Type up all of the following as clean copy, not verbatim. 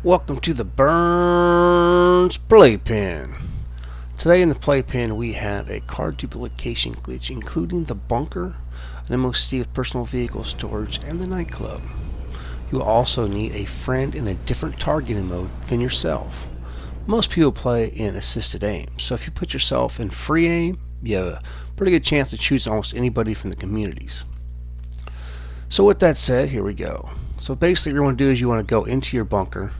Welcome to the Burns Playpen. Today in the playpen we have a car duplication glitch including the bunker, an MOC of personal vehicle storage, and the nightclub. You will also need a friend in a different targeting mode than yourself. Most people play in assisted aim, so if you put yourself in free aim, you have a pretty good chance to choose almost anybody from the communities. So with that said, here we go. So basically what you want to do is you want to go into your bunker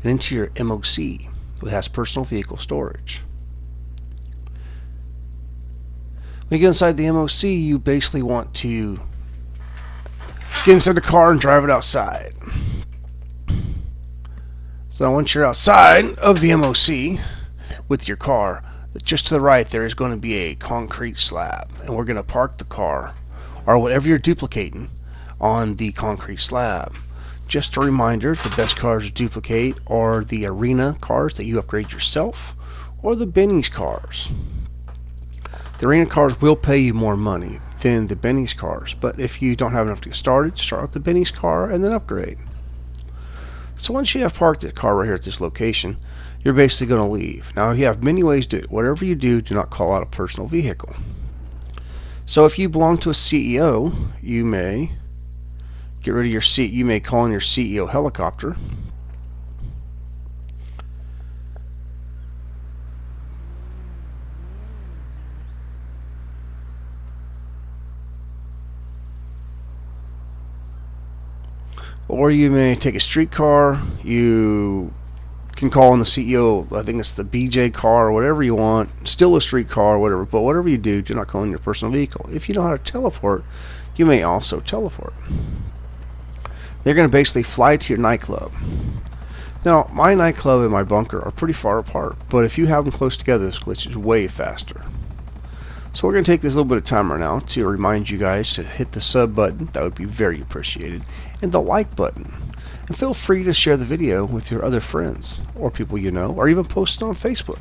and into your MOC, which has personal vehicle storage. When you get inside the MOC, you basically want to get inside the car and drive it outside. So once you're outside of the MOC with your car, just to the right there is going to be a concrete slab, and we're going to park the car or whatever you're duplicating on the concrete slab. Just a reminder, the best cars to duplicate are the arena cars that you upgrade yourself, or the Benny's cars. The arena cars will pay you more money than the Benny's cars, but if you don't have enough to get started, start with the Benny's car and then upgrade. So once you have parked the car right here at this location, you're basically going to leave. Now you have many ways to do it. Whatever you do not call out a personal vehicle. So if you belong to a CEO, you may get rid of your seat. You may call in your CEO helicopter. Or you may take a streetcar. You can call in the CEO, I think it's the BJ car or whatever you want. Still a streetcar or whatever. But whatever you do not call in your personal vehicle. If you know how to teleport, you may also teleport. They're going to basically fly to your nightclub. Now, my nightclub and my bunker are pretty far apart, but if you have them close together, this glitch is way faster. So we're going to take this little bit of time right now to remind you guys to hit the sub button. That would be very appreciated. And the like button. And feel free to share the video with your other friends, or people you know, or even post it on Facebook.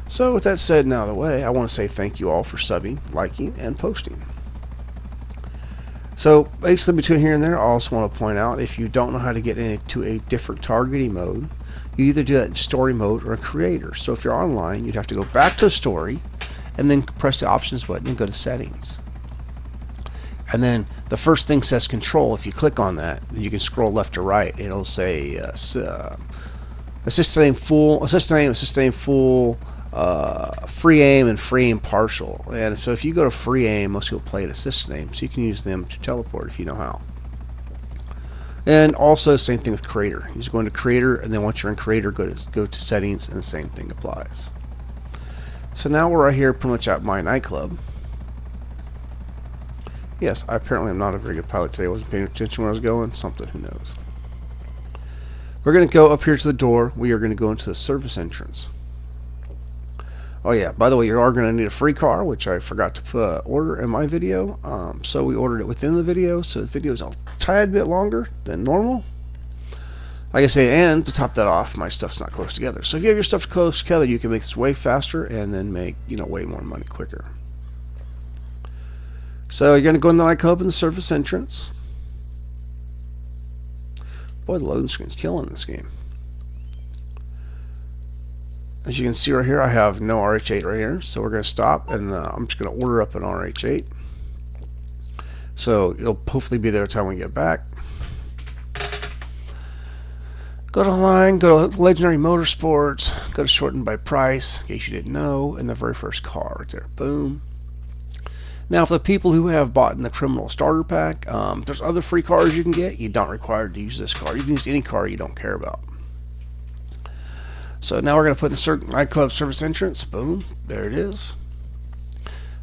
So with that said and out of the way, I want to say thank you all for subbing, liking, and posting. So basically between here and there, I also want to point out, if you don't know how to get into a different targeting mode, you either do that in story mode or a creator. So if you're online, you'd have to go back to story and then press the options button and go to settings. And then the first thing says control. If you click on that, you can scroll left to right. It'll say assisted aim full, free aim, and free aim partial. And so if you go to free aim, most people play at assisted aim, so you can use them to teleport if you know how. And also same thing with creator. You just go into creator, and then once you're in creator, go to settings, and the same thing applies. So now we're right here pretty much at my nightclub. Yes, I apparently am not a very good pilot today. I wasn't paying attention where I was going. Something, who knows. We're going to go up here to the door. We are going to go into the service entrance. Oh yeah, by the way, you are going to need a free car, which I forgot to order in my video. So we ordered it within the video, so the video is a tad bit longer than normal. Like I say, and to top that off, my stuff's not close together. So if you have your stuff close together, you can make this way faster and then make, way more money quicker. So you're going to go in the nightclub in the service entrance. Boy, the loading screen's killing this game. As you can see right here, I have no RH8 right here, so we're going to stop, and I'm just going to order up an RH8. So it'll hopefully be there by the time we get back. Go to line, go to Legendary Motorsports, go to shortened by price, in case you didn't know, and the very first car right there. Boom. Now, for the people who have bought in the criminal starter pack, there's other free cars you can get. You don't require to use this car. You can use any car you don't care about. So now we're going to put in the nightclub service entrance. Boom. There it is.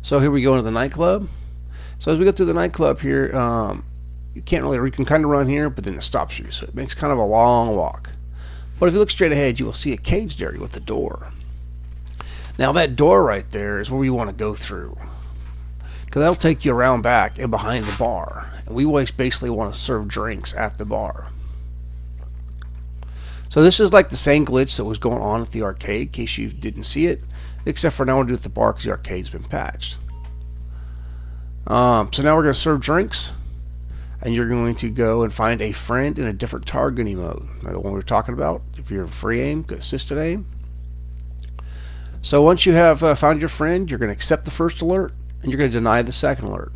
So here we go into the nightclub. So as we go through the nightclub here, you can kind of run here, but then it stops you. So it makes kind of a long walk. But if you look straight ahead, you will see a caged area with a door. Now that door right there is where we want to go through, because that'll take you around back and behind the bar. And we always basically want to serve drinks at the bar. So this is like the same glitch that was going on at the arcade, in case you didn't see it, except for now we'll do it at the bar because the arcade's been patched. So now we're going to serve drinks. and you're going to go and find a friend in a different targeting mode. Now, the one we were talking about, if you're free aim, go assisted aim. So once you have found your friend, you're going to accept the first alert, and you're going to deny the second alert.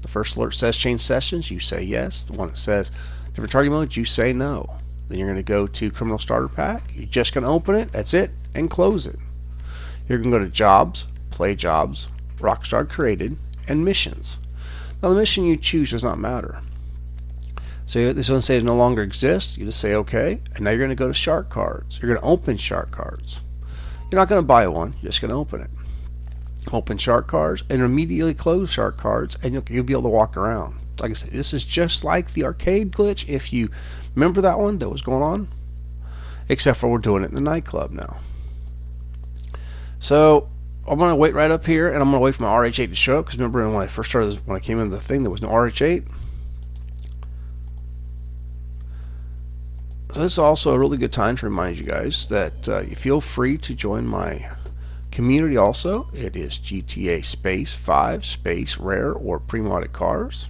The first alert says change sessions, you say yes. The one that says different target mode, you say no. Then you're going to go to criminal starter pack. You're just going to open it, that's it, and close it. You're going to go to jobs, play jobs, Rockstar created, and missions. Now the mission you choose does not matter. So this one says no longer exists. You just say okay, and now you're going to go to shark cards. You're going to open shark cards. You're not going to buy one, you're just going to open it. Open shark cards and immediately close shark cards, and you'll be able to walk around. Like I said, this is just like the arcade glitch, if you remember that one that was going on, except for we're doing it in the nightclub now. So I'm going to wait right up here, and I'm going to wait for my RH8 to show up, because remember when I first started this, when I came into the thing, there was no RH8. So this is also a really good time to remind you guys that you feel free to join my community also. It is GTA space 5 space rare or pre-modded cars.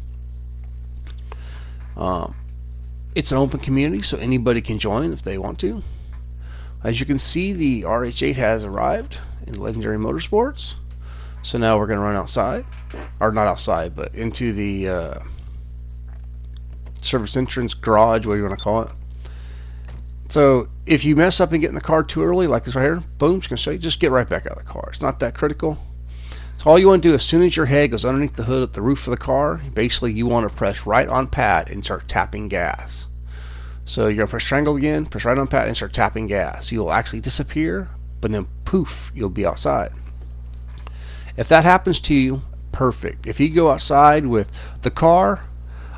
It's an open community, so anybody can join if they want to. As you can see, the RH8 has arrived in Legendary Motorsports. So now we're going to run outside, or not outside, but into the service entrance, garage, whatever you want to call it. So if you mess up and get in the car too early, like this right here, boom, it's going to show you, just get right back out of the car. It's not that critical. So all you want to do, as soon as your head goes underneath the hood at the roof of the car, basically you want to press right on pad and start tapping gas. So you're going to press triangle again, press right on pad and start tapping gas. You'll actually disappear, but then poof, you'll be outside. If that happens to you, perfect. If you go outside with the car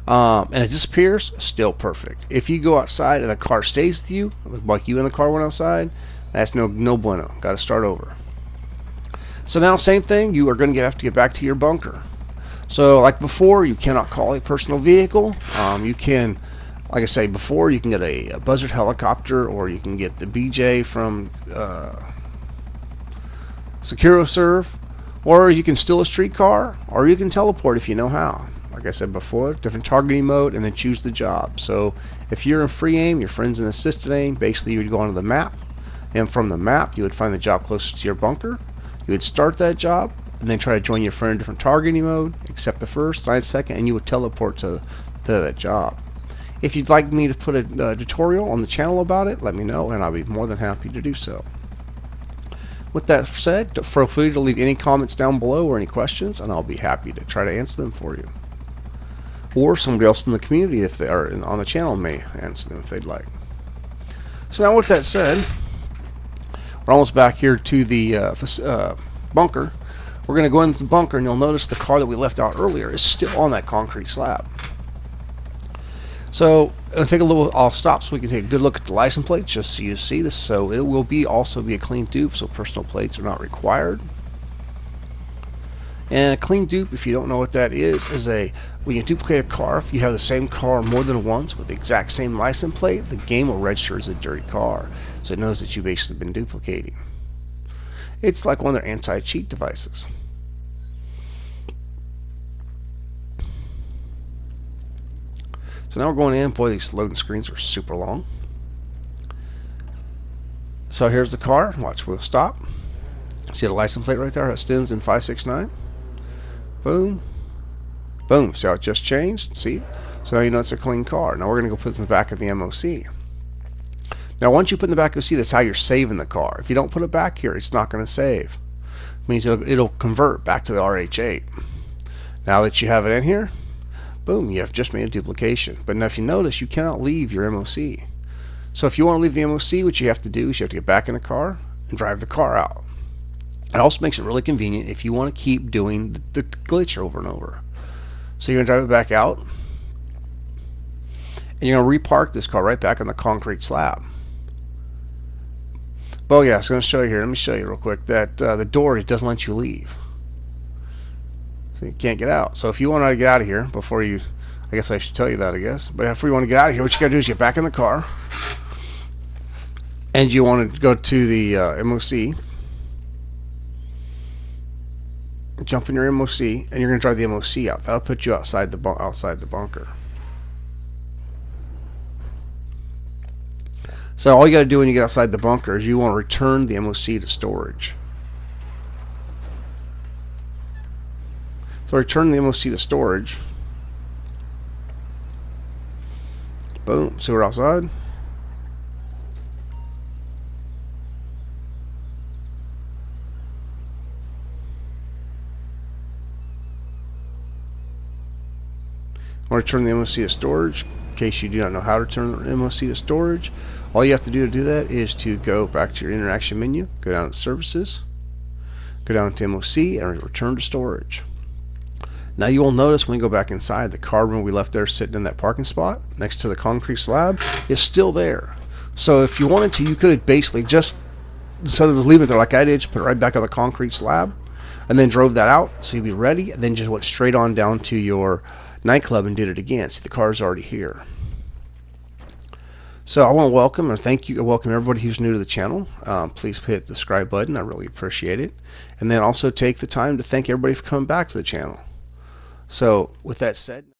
and it disappears, still perfect. If you go outside and the car stays with you, like you and the car went outside, that's no bueno. Got to start over. So now, same thing, you are going to have to get back to your bunker. So like before, you cannot call a personal vehicle. You can, like I say before, you can get a Buzzard helicopter, or you can get the BJ from SecuroServe, or you can steal a streetcar, or you can teleport if you know how. Like I said before, different targeting mode, and then choose the job. So if you're in free aim, your friend's in assisted aim, basically you would go onto the map, and from the map you would find the job closest to your bunker. You would start that job, and then try to join your friend in different targeting mode, accept the first, 9 second, and you would teleport to that job. If you'd like me to put a tutorial on the channel about it, let me know, and I'll be more than happy to do so. With that said, feel free to leave any comments down below or any questions, and I'll be happy to try to answer them for you. Or somebody else in the community, if they are on the channel, may answer them if they'd like. So now with that said, we're almost back here to the bunker. We're going to go into the bunker, and you'll notice the car that we left out earlier is still on that concrete slab. So I'll stop so we can take a good look at the license plates, just so you see this. So it will also be a clean dupe, so personal plates are not required. And a clean dupe, if you don't know what that is when you duplicate a car, if you have the same car more than once with the exact same license plate, the game will register as a dirty car, so it knows that you've basically been duplicating. It's like one of their anti-cheat devices. So now we're going in. Boy, these loading screens are super long. So here's the car. Watch, we'll stop. See the license plate right there? It stands in 569. Boom. Boom. See how it just changed? See? So now you know it's a clean car. Now we're going to go put it in the back of the MOC. Now once you put it in the back of the MOC, that's how you're saving the car. If you don't put it back here, it's not going to save. It means it'll convert back to the RH8. Now that you have it in here, boom, you have just made a duplication. But now if you notice, you cannot leave your MOC. So if you want to leave the MOC, what you have to do is you have to get back in the car and drive the car out. It also makes it really convenient if you want to keep doing the glitch over and over. So you're going to drive it back out, and you're going to repark this car right back on the concrete slab. Oh yeah, so I'm going to show you here. Let me show you real quick that the door, it doesn't let you leave. So you can't get out. So if you want to get out of here before you, I guess I should tell you that, I guess. But if you want to get out of here, what you got to do is get back in the car, and you want to go to the MOC. Jump in your MOC, and you're going to drive the MOC out. That'll put you outside the bunker. So all you got to do when you get outside the bunker is you want to return the MOC to storage. So return the MOC to storage. Boom. So we're outside. I want to turn the MOC to storage. In case you do not know how to turn the MOC to storage, all you have to do that is to go back to your interaction menu, go down to services, go down to MOC, and return to storage. Now you will notice when we go back inside, the carbon we left there sitting in that parking spot next to the concrete slab is still there. So if you wanted to, you could have basically just, instead of just leaving it there like I did, just put it right back on the concrete slab and then drove that out so you'd be ready, and then just went straight on down to your nightclub and did it again. See, the car's already here. So I want to welcome and welcome everybody who's new to the channel. Please hit the subscribe button. I really appreciate it. And then also take the time to thank everybody for coming back to the channel. So with that said,